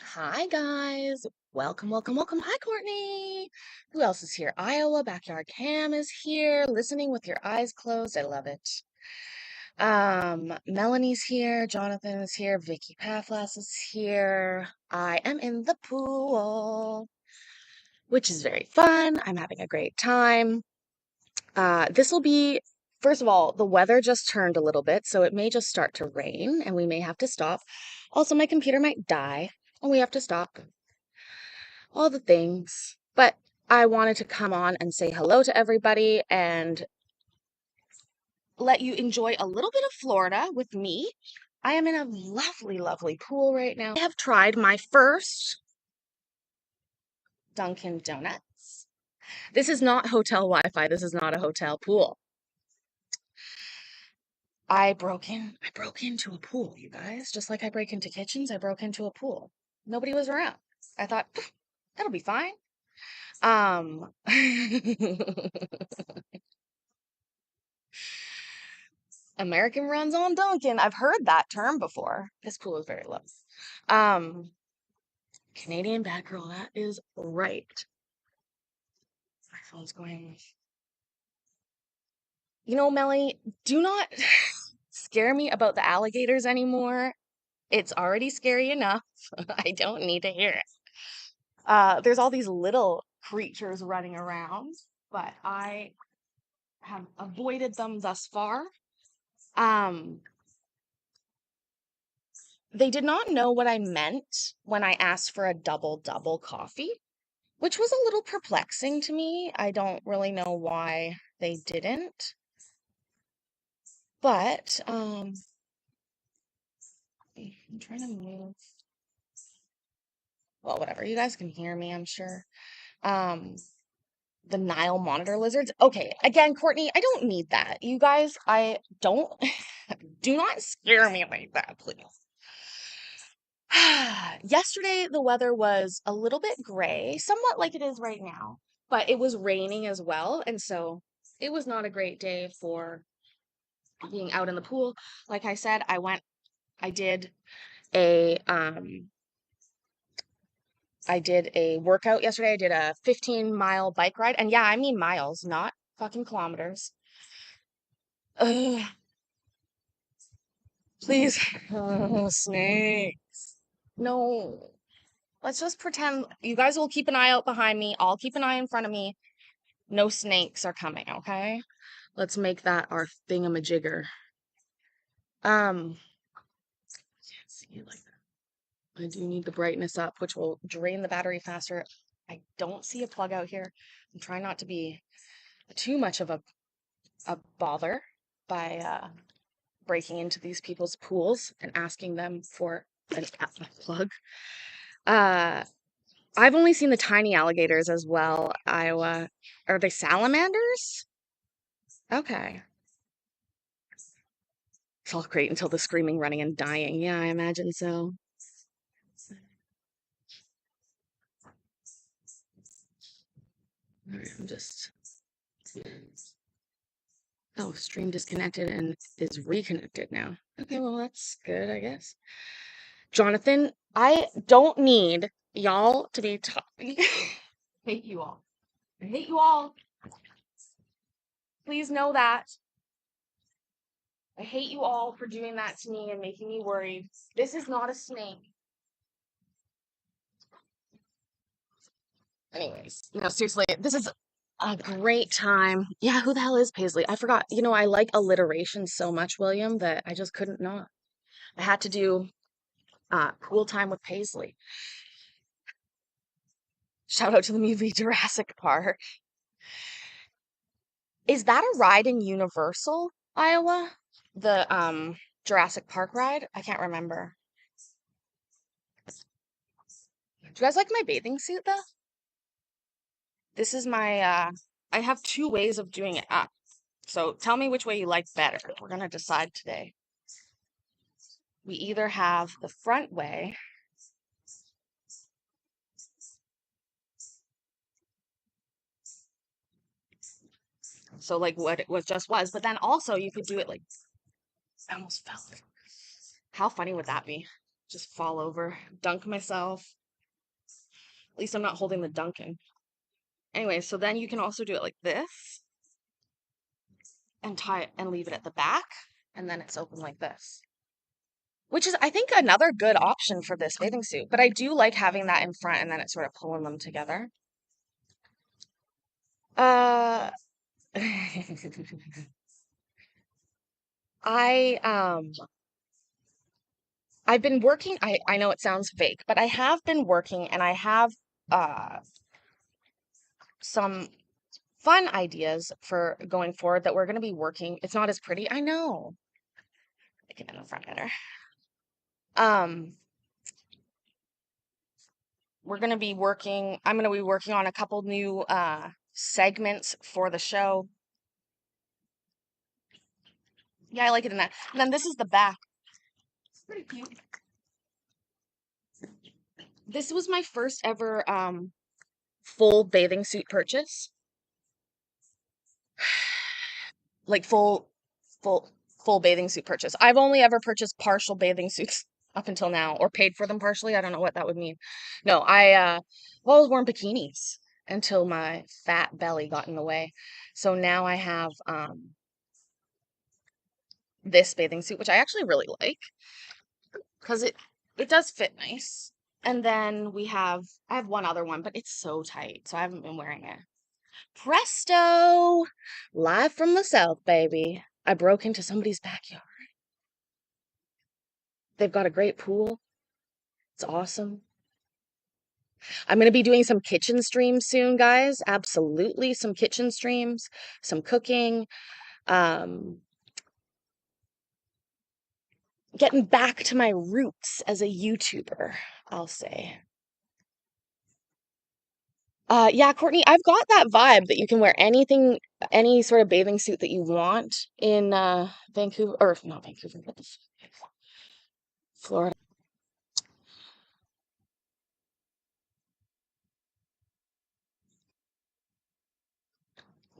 Hi guys. Welcome, welcome, welcome. Hi Courtney. Who else is here? Iowa Backyard Cam is here, listening with your eyes closed. I love it. Melanie's here, Jonathan is here, Vicky Pathlas is here. I am in the pool, which is very fun. I'm having a great time. This will be, first of all, the weather just turned a little bit, so it may just start to rain and we may have to stop. Also, my computer might die and we have to stop. All the things. But I wanted to come on and say hello to everybody and let you enjoy a little bit of Florida with me. I am in a lovely, lovely pool right now. I have tried my first Dunkin' Donuts. This is not hotel Wi-Fi. This is not a hotel pool. I broke into a pool, you guys. Just like I break into kitchens, I broke into a pool. Nobody was around. I thought, that'll be fine. American runs on Duncan. I've heard that term before. This pool is very low. Um, Canadian bad girl, that is right. My phone's going. You know, Melly, do not scare me about the alligators anymore. It's already scary enough. I don't need to hear it. There's all these little creatures running around, but I have avoided them thus far. Um, they did not know what I meant when I asked for a double coffee, which was a little perplexing to me. I don't really know why they didn't. But I'm trying to move. Well, whatever. You guys can hear me, I'm sure. Um the Nile monitor lizards. Okay, again, Courtney, I don't need that. You guys, I don't do not scare me like that, please. Yesterday, the weather was a little bit gray, somewhat like it is right now, but it was raining as well. And so it was not a great day for being out in the pool. Like I said, I did a, I did a workout yesterday. I did a 15-mile bike ride. And yeah, I mean miles, not fucking kilometers. Ugh, please. Oh, snakes. No. Let's just pretend you guys will keep an eye out behind me. I'll keep an eye in front of me. No snakes are coming, okay? Let's make that our thingamajigger. Can't see it like that. I do need the brightness up, which will drain the battery faster. I don't see a plug out here. I'm trying not to be too much of a bother by breaking into these people's pools and asking them for a plug. Uh, I've only seen the tiny alligators as well. Iowa. Are they salamanders? Okay. It's all great until the screaming, running, and dying. Yeah, I imagine so. All right, I'm just. Oh, stream disconnected and is reconnected now. Okay, well, that's good, I guess. Jonathan, I don't need y'all to be talking. Hate you all. I hate you all. Please know that. I hate you all for doing that to me and making me worried. This is not a snake. Anyways, no, seriously, this is a great time. Yeah, who the hell is Paisley? I forgot. You know, I like alliteration so much, William, that I just couldn't not. I had to do pool time with Paisley. Shout out to the movie Jurassic Park. Is that a ride in Universal, Iowa? The Jurassic Park ride? I can't remember. Do you guys like my bathing suit though? This is my I have two ways of doing it up. So tell me which way you like better. We're gonna decide today. We either have the front way. So like what it was just was, but then also you could do it like I almost fell. How funny would that be? just fall over, dunk myself. At least I'm not holding the dunking. Anyway, so then you can also do it like this and tie it and leave it at the back, and then it's open like this. Which is, I think, another good option for this bathing suit. But I do like having that in front and then it's sort of pulling them together. Uh, I I've been working. I know it sounds fake, but I have been working and I have uh some fun ideas for going forward that we're going to be working. It's not as pretty. I know. Make it in the front better. Um, I'm going to be working on a couple new segments for the show. Yeah, I like it in that. And then this is the back. It's pretty cute. This was my first ever full bathing suit purchase. Like full full bathing suit purchase. I've only ever purchased partial bathing suits up until now, or paid for them partially. I don't know what that would mean. No, I've always worn bikinis until my fat belly got in the way. So now I have this bathing suit, which I actually really like because it does fit nice. And then I have one other one, but it's so tight, so I haven't been wearing it. Presto! Live from the South, baby. I broke into somebody's backyard. They've got a great pool. It's awesome. I'm going to be doing some kitchen streams soon, guys. Absolutely. Some kitchen streams, some cooking, um, getting back to my roots as a YouTuber, I'll say. Yeah, Courtney, I've got that vibe that you can wear anything, any sort of bathing suit that you want in Vancouver, or not Vancouver, what the Florida.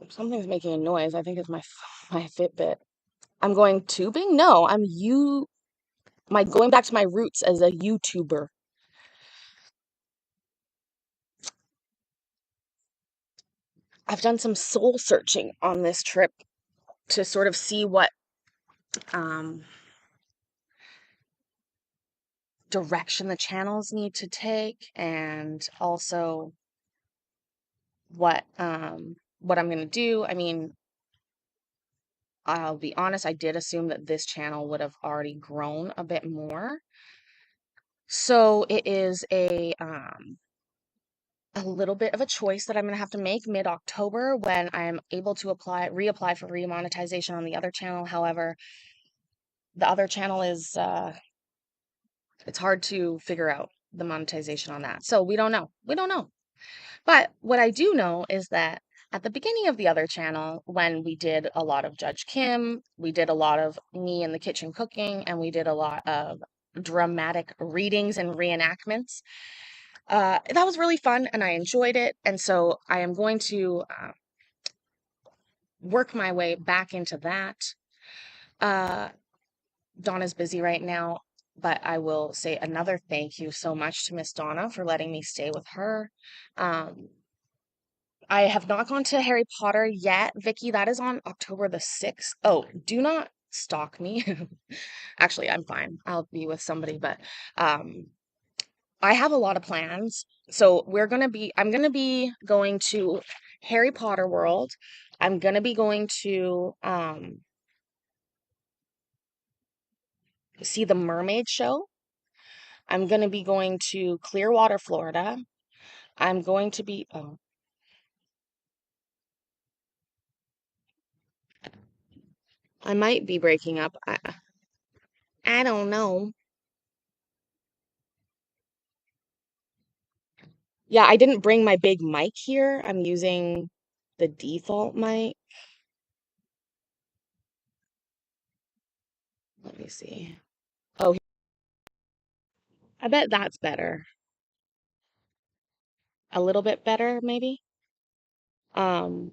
Something's making a noise. I think it's my Fitbit. I'm going tubing? No, my going back to my roots as a YouTuber. I've done some soul searching on this trip to sort of see what um, direction the channels need to take, and also what I'm gonna do. I mean, I'll be honest, I did assume that this channel would have already grown a bit more. So it is a little bit of a choice that I'm going to have to make mid-October when I'm able to reapply for remonetization on the other channel. However, the other channel is it's hard to figure out the monetization on that. So we don't know. We don't know. But what I do know is that at the beginning of the other channel, when we did a lot of Judge Kim, we did a lot of me in the kitchen cooking, and we did a lot of dramatic readings and reenactments. That was really fun and I enjoyed it. And so I am going to work my way back into that. Uh, Donna's busy right now, but I will say another thank you so much to Miss Donna for letting me stay with her. Um, I have not gone to Harry Potter yet, Vicky. That is on October the 6th. Oh, do not stalk me. Actually, I'm fine. I'll be with somebody, but um, I have a lot of plans. So I'm gonna be going to Harry Potter World. I'm gonna be going to see the mermaid show. I'm gonna be going to Clearwater, Florida. I'm going to be, oh, I might be breaking up. I don't know. Yeah, I didn't bring my big mic here. I'm using the default mic. Let me see. Oh, I bet that's better. A little bit better, maybe. Um,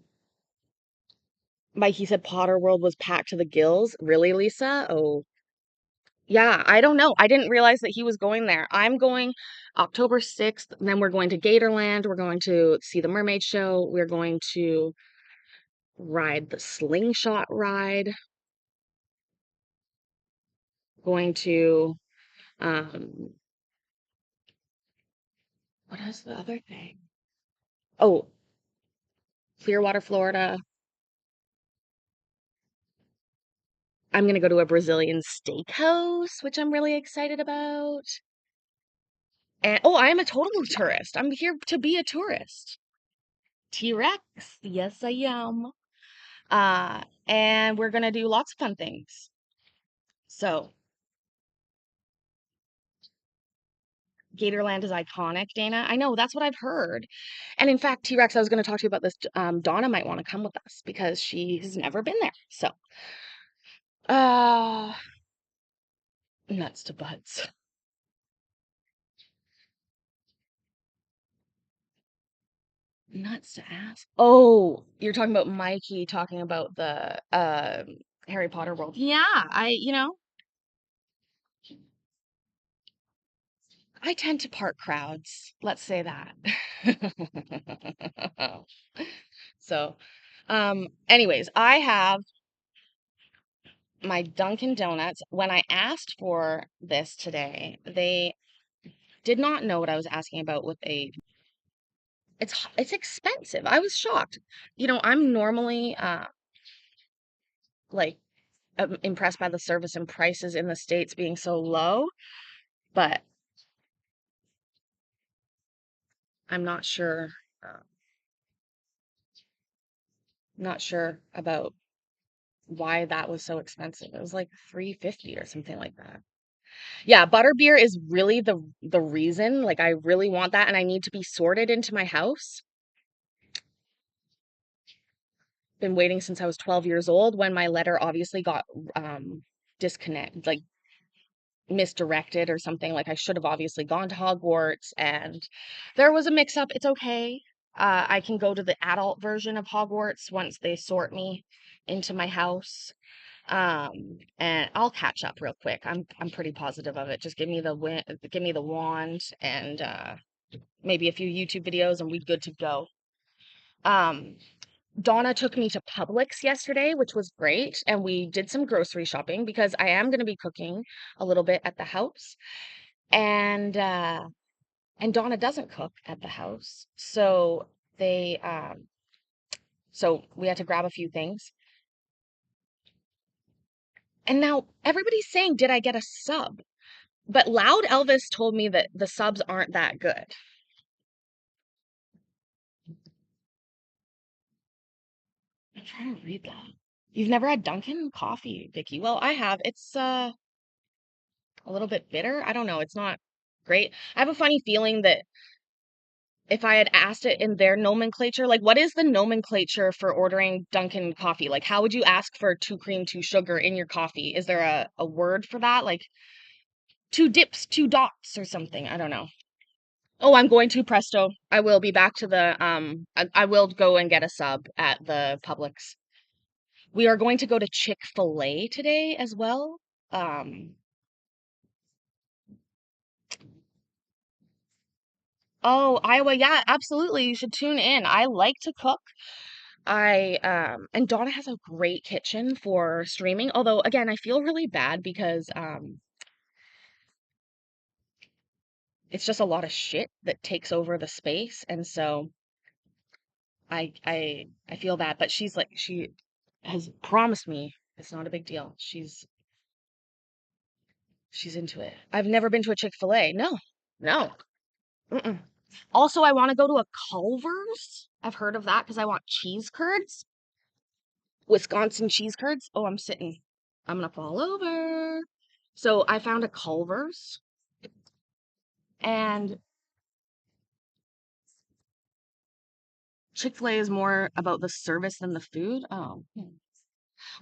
Mikey said Potter World was packed to the gills. Really, Lisa? Oh, Yeah, I don't know. I didn't realize that he was going there. I'm going October 6th, and then we're going to Gatorland. We're going to see the mermaid show. We're going to ride the slingshot ride. Going to um what is the other thing? Oh, Clearwater, Florida. I'm gonna go to a Brazilian steakhouse, which I'm really excited about. And oh, I am a total tourist. I'm here to be a tourist. T-Rex. Yes, I am. And we're gonna do lots of fun things. So, Gatorland is iconic, Dana. I know, that's what I've heard. And in fact, T-Rex, I was gonna talk to you about this. Donna might want to come with us because she's never been there. So, uh, nuts to butts. Nuts to ass. Oh, you're talking about Mikey talking about the Harry Potter world. Yeah, I tend to part crowds. Let's say that. So, anyways, I have my Dunkin' Donuts. When I asked for this today, they did not know what I was asking about with a it's expensive. I was shocked. I'm normally like impressed by the service and prices in the States being so low, but I'm uh, not sure about why that was so expensive. It was like 350 or something like that. Yeah, butterbeer is really the reason. Like I really want that and I need to be sorted into my house. Been waiting since I was 12 years old when my letter obviously got like misdirected or something. Like I should have obviously gone to Hogwarts and there was a mix up. It's okay. I can go to the adult version of Hogwarts once they sort me into my house. And I'll catch up real quick. I'm pretty positive of it. Just give me the wand and maybe a few YouTube videos and we're good to go. Um, Donna took me to Publix yesterday, which was great, and we did some grocery shopping because I am going to be cooking a little bit at the house. And and Donna doesn't cook at the house. They so we had to grab a few things. And now everybody's saying, "Did I get a sub?" But Loud Elvis told me that the subs aren't that good. I'm trying to read that. You've never had Dunkin' coffee, Vicky? Well, I have. It's a little bit bitter. I don't know. It's not great. I have a funny feeling that if I had asked it in their nomenclature, like what is the nomenclature for ordering Dunkin' coffee? Like how would you ask for two cream, two sugar in your coffee? Is there a word for that? Like two dips, two dots or something? I don't know. Oh, I'm going to Presto. I will be back to I will go and get a sub at the Publix. We are going to go to Chick-fil-A today as well. Um, oh, Iowa, yeah, absolutely. You should tune in. I like to cook. And Donna has a great kitchen for streaming. Although again, I feel really bad because it's just a lot of shit that takes over the space. And so I feel bad, but she has promised me it's not a big deal. She's into it. I've never been to a Chick-fil-A. No. No. Mm-mm. Also, I want to go to a Culver's. I've heard of that because I want cheese curds. Wisconsin cheese curds. Oh, I'm sitting. I'm gonna fall over. So I found a Culver's and Chick-fil-A is more about the service than the food. Oh.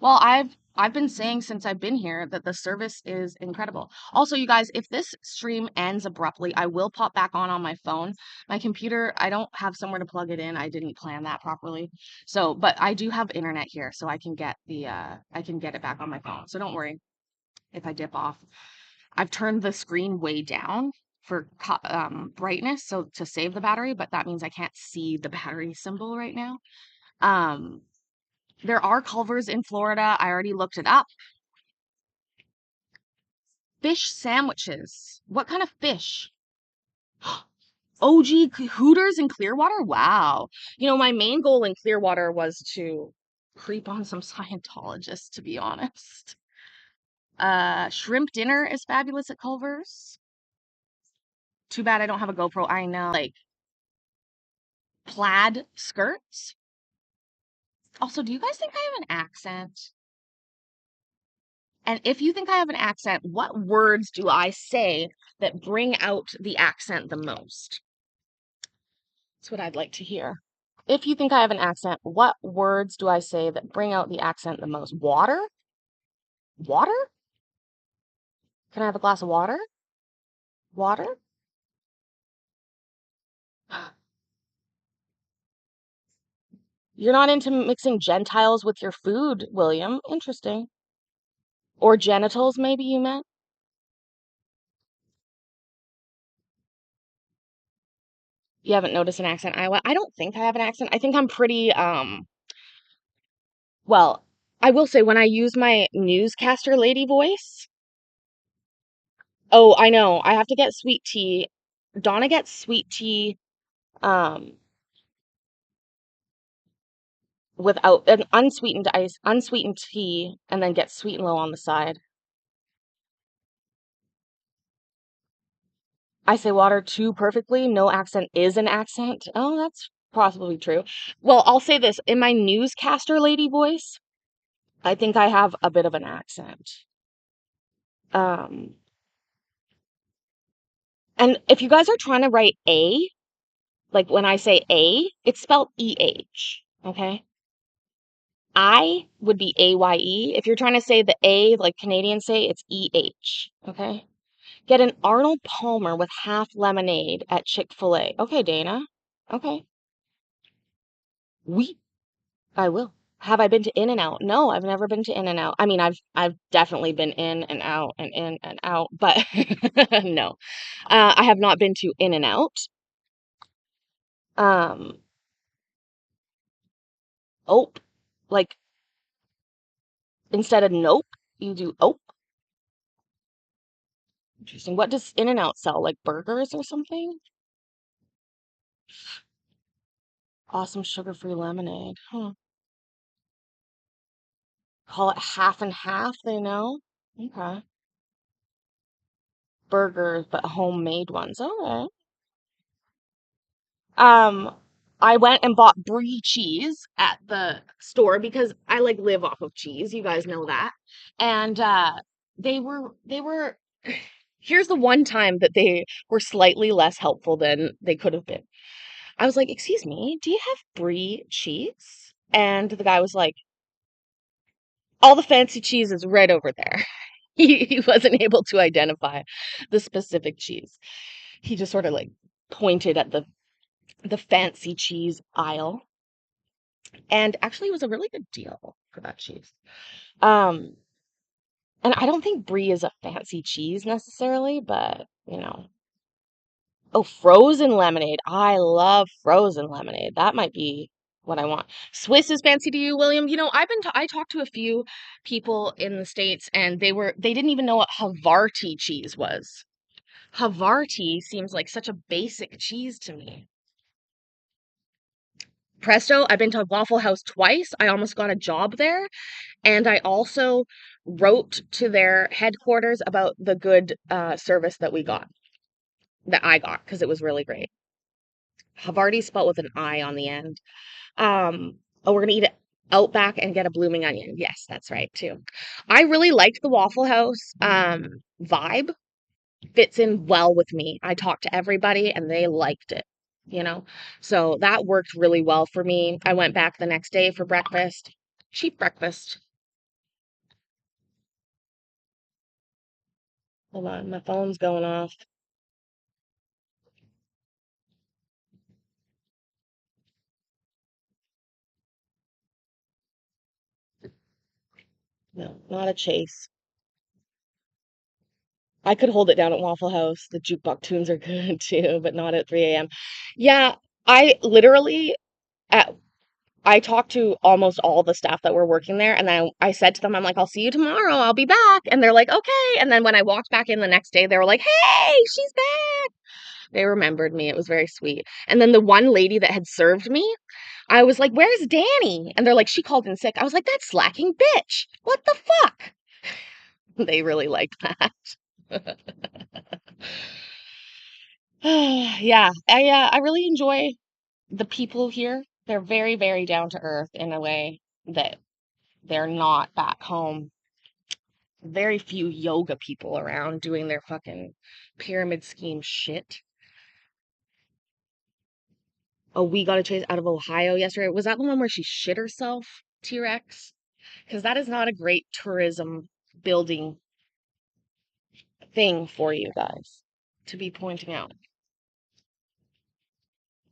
Well, I've been saying since I've been here that the service is incredible. Also, you guys, if this stream ends abruptly, I will pop back on my phone. My computer, I don't have somewhere to plug it in. I didn't plan that properly. So, but I do have internet here, so I can get it back on my phone. So don't worry. if I dip off. I've turned the screen way down for brightness, so to save the battery, but that means I can't see the battery symbol right now. Um, there are Culvers in Florida. I already looked it up. Fish sandwiches. What kind of fish? OG Hooters in Clearwater? Wow. You know, my main goal in Clearwater was to creep on some Scientologists, to be honest. Shrimp dinner is fabulous at Culver's. Too bad I don't have a GoPro. I know. Like plaid skirts. Also, do you guys think I have an accent? And if you think I have an accent, what words do I say that bring out the accent the most? That's what I'd like to hear. If you think I have an accent, what words do I say that bring out the accent the most? Water? Water? Can I have a glass of water? Water? You're not into mixing Gentiles with your food, William. Interesting. Or genitals, maybe you meant? You haven't noticed an accent, Iowa? I don't think I have an accent. I think I'm pretty, well, I will say when I use my newscaster lady voice, oh, I know, I have to get sweet tea. Donna gets sweet tea, um, without an unsweetened ice, unsweetened tea, and then gets sweet and low on the side. I say water too perfectly. No accent is an accent. Oh, that's possibly true. Well, I'll say this. In my newscaster lady voice, I think I have a bit of an accent. Um, and if you guys are trying to write A, like when I say A, it's spelled E-H, okay? I would be A-Y-E. If you're trying to say the A, like Canadians say, it's E-H, okay? Get an Arnold Palmer with half lemonade at Chick-fil-A. Okay, Dana. Okay. We I will. Have I been to In-N-Out? No, I've never been to In-N-Out. I mean, I've definitely been in and out, but no. I have not been to In-N-Out. Um, Ope. Like instead of nope, you do ope. Interesting. What does In-N-Out sell? Like burgers or something? Awesome sugar-free lemonade. Huh. Call it half and half, they know? Okay. Burgers, but homemade ones. Okay. Um, I went and bought brie cheese at the store because I like live off of cheese. You guys know that. And they were here's the one time that they were slightly less helpful than they could have been. I was like, "Excuse me, do you have brie cheese?" And the guy was like, "All the fancy cheese is right over there." He wasn't able to identify the specific cheese. He just sort of like pointed at the fancy cheese aisle. And actually, it was a really good deal for that cheese. Um, and I don't think brie is a fancy cheese necessarily, but oh, frozen lemonade. I love frozen lemonade. That might be what I want. Swiss is fancy to you, William. I talked to a few people in the States and they didn't even know what Havarti cheese was. Havarti seems like such a basic cheese to me. Presto, I've been to Waffle House twice. I almost got a job there. And I also wrote to their headquarters about the good service that I got, because it was really great. Havarti spelled with an I on the end. Oh, we're gonna eat it Outback and get a blooming onion. Yes, that's right too. I really liked the Waffle House vibe. Fits in well with me. I talked to everybody and they liked it, you know? So that worked really well for me. I went back the next day for breakfast. Cheap breakfast. Hold on, my phone's going off. No, not a chase. I could hold it down at Waffle House. The jukebox tunes are good too, but not at 3 a.m. Yeah, I literally at I talked to almost all the staff that were working there, and then I said to them, I'm like, I'll see you tomorrow. I'll be back. And they're like, okay. And then when I walked back in the next day, they were like, hey, she's back. They remembered me. It was very sweet. And then the one lady that had served me, I was like, where's Danny? And they're like, she called in sick. I was like, that slacking bitch. What the fuck? They really liked that. Yeah, I really enjoy the people here. They're very, very down to earth in a way that they're not back home. Very few yoga people around doing their fucking pyramid scheme shit. Oh, we got a chase out of Ohio yesterday. Was that the one where she shit herself, T-Rex? Because that is not a great tourism building thing for you guys to be pointing out.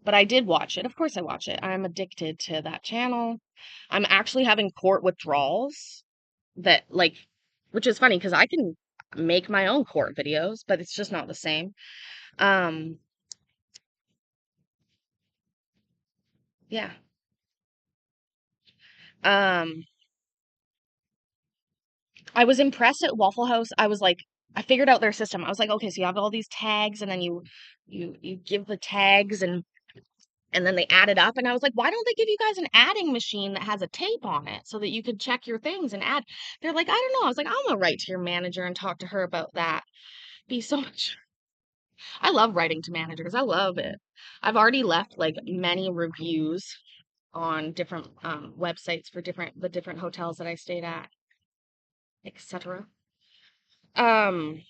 But I did watch it. Of course I watch it. I'm addicted to that channel. I'm actually having court withdrawals that like, which is funny because I can make my own court videos, but it's just not the same. Um, yeah. Um, I was impressed at Waffle House. I was like, I figured out their system. I was like, okay, so you have all these tags, and then you give the tags, and then they add it up. And I was like, why don't they give you guys an adding machine that has a tape on it so that you could check your things and add? They're like, I don't know. I was like, I'm gonna write to your manager and talk to her about that. Be so much. I love writing to managers. I love it. I've already left like many reviews on different websites for different hotels that I stayed at, etc. Um,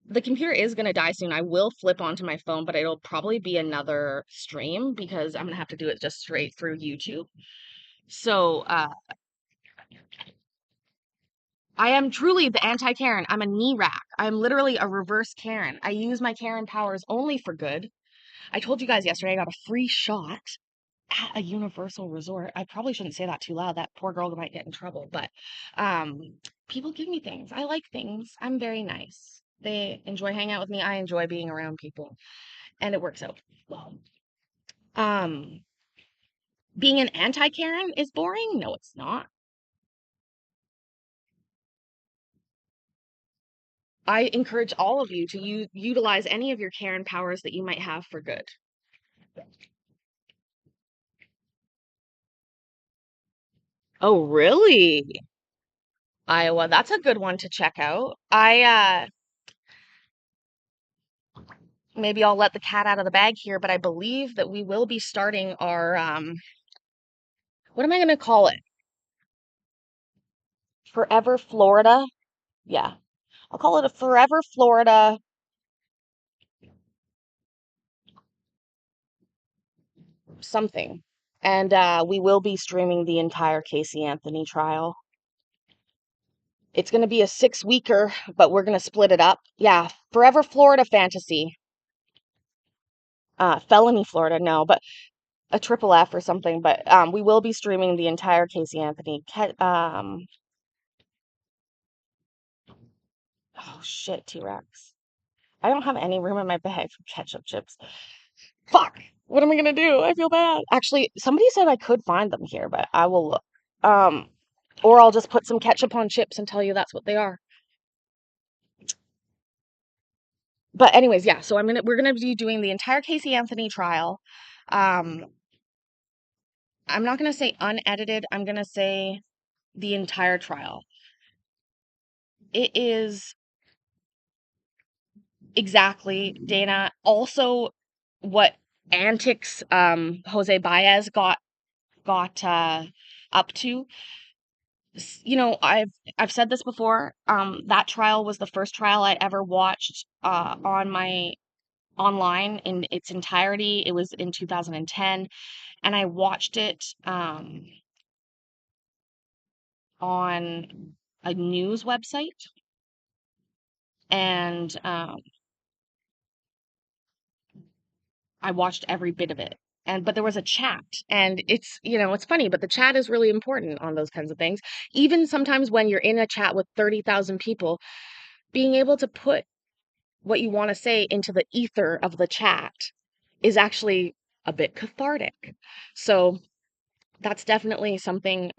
the computer is gonna die soon. I will flip onto my phone, but it'll probably be another stream because I'm gonna have to do it just straight through YouTube. So, I am truly the anti-Karen. I'm a knee rack. I'm literally a reverse Karen. I use my Karen powers only for good. I told you guys yesterday I got a free shot at a Universal Resort. I probably shouldn't say that too loud. That poor girl might get in trouble. But um, people give me things. I like things. I'm very nice. They enjoy hanging out with me. I enjoy being around people, and it works out well. Um, being an anti-Karen is boring. No, it's not. I encourage all of you to utilize any of your Karen powers that you might have for good. Oh, really? Iowa, that's a good one to check out. Maybe I'll let the cat out of the bag here, but I believe that we will be starting our what am I gonna call it? Forever Florida? Yeah. I'll call it a Forever Florida something. And we will be streaming the entire Casey Anthony trial. It's gonna be a 6-weeker, but we're gonna split it up. Yeah, Forever Florida Fantasy. Felony Florida, no, but a triple F or something. But we will be streaming the entire Casey Anthony. Oh shit, T-Rex. I don't have any room in my bag for ketchup chips. Fuck. What am I gonna do? I feel bad. Actually, somebody said I could find them here, but I will look. Um, or I'll just put some ketchup on chips and tell you that's what they are. But anyways, yeah. So we're gonna be doing the entire Casey Anthony trial. Um, I'm not gonna say unedited. I'm gonna say the entire trial. It is exactly, Dana. Also, what antics Jose Baez got up to. You know, I've said this before. That trial was the first trial I ever watched on my online in its entirety. It was in 2010, and I watched it on a news website, and I watched every bit of it. And but there was a chat, and it's funny, but the chat is really important on those kinds of things. Even sometimes when you're in a chat with 30,000 people, being able to put what you want to say into the ether of the chat is actually a bit cathartic. So that's definitely something,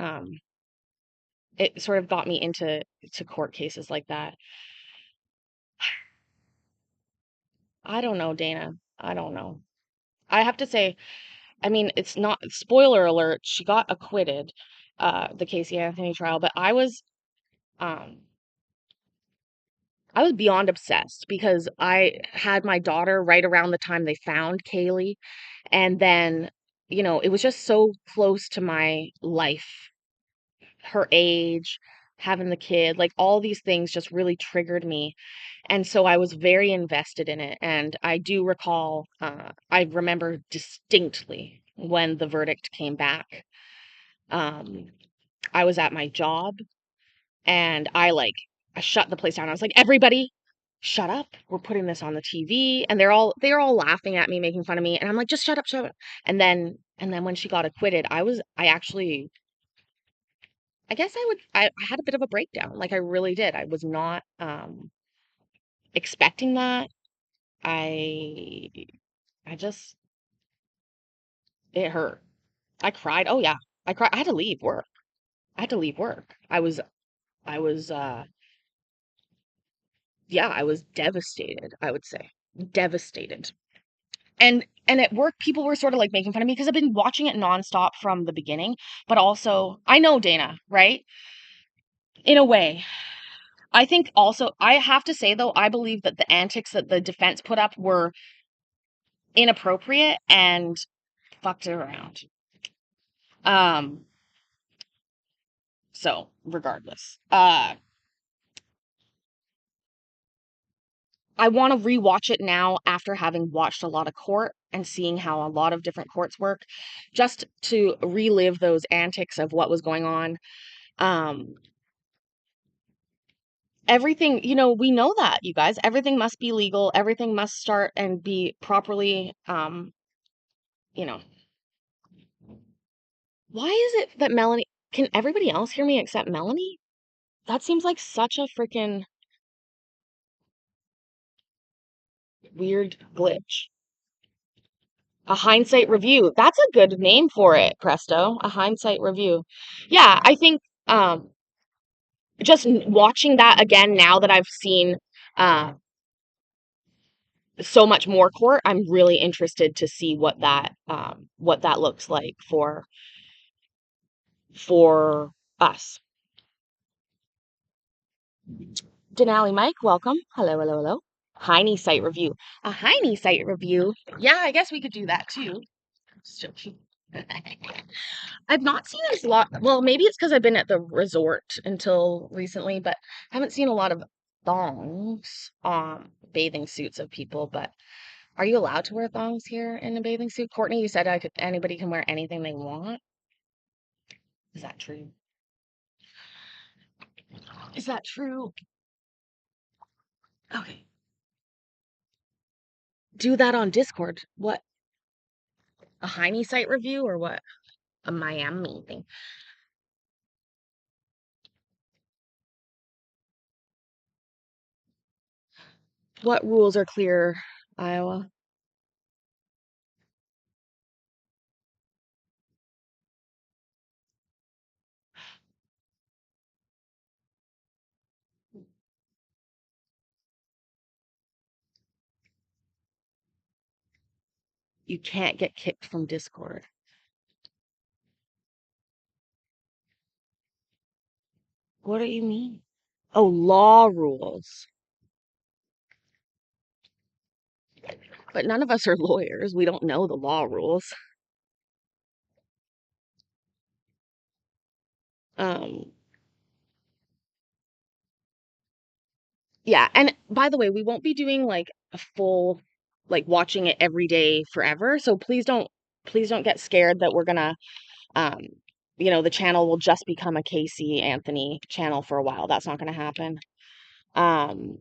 it sort of got me into court cases like that. I don't know, Dana. I don't know. I have to say, I mean, it's not spoiler alert, she got acquitted, the Casey Anthony trial, but um I was beyond obsessed because I had my daughter right around the time they found Kaylee. And then, it was just so close to my life, her age, having the kid, like all these things just really triggered me. And so I was very invested in it. And I do recall, I remember distinctly when the verdict came back. Um, I was at my job and I shut the place down. I was like, everybody, shut up. We're putting this on the TV. And they're all laughing at me, making fun of me. And I'm like, just shut up, shut up. And then when she got acquitted, I actually, I guess I had a bit of a breakdown. Like I really did. I was not, expecting that. I, I just, it hurt. I cried. Oh yeah. I cried. I had to leave work. I had to leave work. I was, yeah, I was devastated, I would say. Devastated. And at work, people were sort of like making fun of me because I've been watching it nonstop from the beginning. But also, I know Dana, right? In a way. I think also, I have to say though, I believe that the antics that the defense put up were inappropriate and fucked it around. Um, so regardless. I want to rewatch it now after having watched a lot of court and seeing how a lot of different courts work, just to relive those antics of what was going on. Um, everything, we know that, you guys, everything must be legal, everything must start and be properly, you know. Why is it that Melanie, can everybody else hear me except Melanie? That seems like such a freaking weird glitch. A hindsight review. That's a good name for it, Presto. A hindsight review. Yeah, I think just watching that again now that I've seen uh so much more court, I'm really interested to see what that looks like for us. Denali Mike, welcome. Hello, hello, hello. Heine site review. A Heine site review. Yeah, I guess we could do that too. Still cute. I've not seen as lot. Well, maybe it's because I've been at the resort until recently, but I haven't seen a lot of thongs, bathing suits of people. But are you allowed to wear thongs here in a bathing suit? Courtney, you said anybody can wear anything they want. Is that true? Is that true? Okay. Do that on Discord. What? A Heine site review or what? A Miami thing. What rules are clear, Iowa? You can't get kicked from Discord. What do you mean? Oh, law rules. But none of us are lawyers. We don't know the law rules. Um, yeah, and by the way, we won't be doing like a full like watching it every day forever. So please don't get scared that we're gonna um the channel will just become a Casey Anthony channel for a while. That's not gonna happen.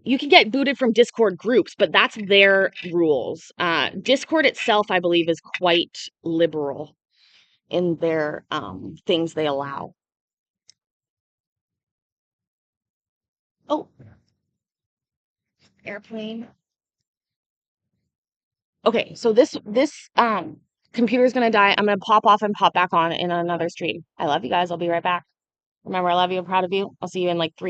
You can get booted from Discord groups, but that's their rules. Discord itself, I believe, is quite liberal in their things they allow. Oh, airplane. Okay, so this computer is gonna die. I'm gonna pop off and pop back on in another stream. I love you guys. I'll be right back. Remember, I love you. I'm proud of you. I'll see you in like 3